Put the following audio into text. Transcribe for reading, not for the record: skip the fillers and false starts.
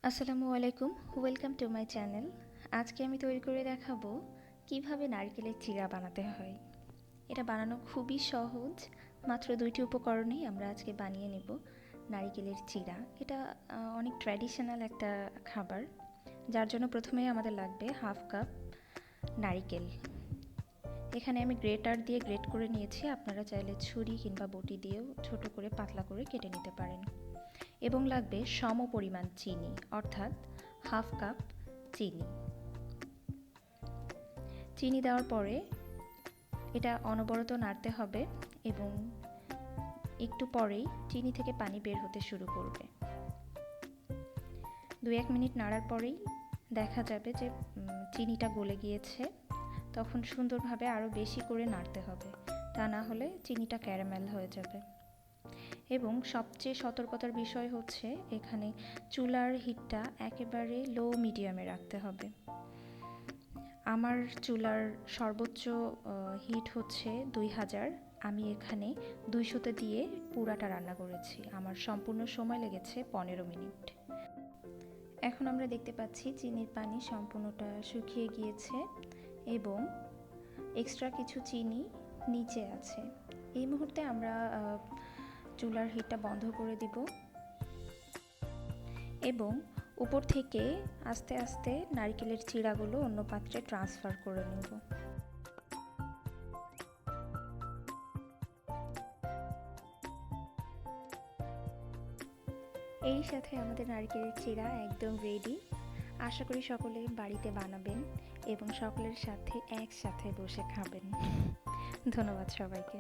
আসসালামু আলাইকুম, welcome to my channel. আজকে আমি তৈরি করে দেখাবো কিভাবে নারকেলের চিড়া বানাতে হয়। এটা বানানো খুবই সহজ, মাত্র 2টি উপকরণেই আমরা আজকে বানিয়ে নেব নারকেলের চিড়া। এটা অনেক ট্র্যাডিশনাল একটা খাবার, যার জন্য প্রথমেই আমাদের লাগবে হাফ কাপ নারকেল। এখানে আমি গ্রেটার দিয়ে গ্রেট করে নিয়েছি, আপনারা চাইলে ছুরি কিংবা বটি দিয়েও ছোট করে পাতলা করে কেটে নিতে পারেন। এবং লাগবে সম পরিমাণ চিনি, অর্থাৎ হাফ কাপ চিনি। চিনি দেওয়ার পরে এটা অনবরত নাড়তে হবে এবং একটু পরেই চিনি থেকে পানি বের হতে শুরু করবে। 2-1 মিনিট নাড়ার পরেই দেখা যাবে যে চিনিটা গলে গিয়েছে। তখন সুন্দরভাবে আরও বেশি করে নাড়তে হবে, তা না হলে চিনিটা ক্যারামেল হয়ে যাবে। এবং সবচেয়ে সতর্কতার বিষয় হচ্ছে এখানে চুলার হিটটা একেবারে লো মিডিয়ামে রাখতে হবে। আমার চুলার সর্বোচ্চ হিট হচ্ছে 2000, আমি এখানে 200-তে দিয়ে পুরাটা রান্না করেছি। আমার সম্পূর্ণ সময় লেগেছে 15 মিনিট। এখন আমরা দেখতে পাচ্ছি চিনির পানি সম্পূর্ণটা শুকিয়ে গিয়েছে এবং এক্সট্রা কিছু চিনি নিচে আছে। এই মুহূর্তে আমরা চুলার হিটটা বন্ধ করে দিব এবং উপর থেকে আস্তে আস্তে নারকেলের চিড়াগুলো অন্য পাত্রে ট্রান্সফার করে নেব। এই সাথে আমাদের নারকেলের চিড়া একদম রেডি। আশা করি সকলে বাড়িতে বানাবেন এবং সকলের সাথে একসাথে বসে খাবেন। ধন্যবাদ সবাইকে।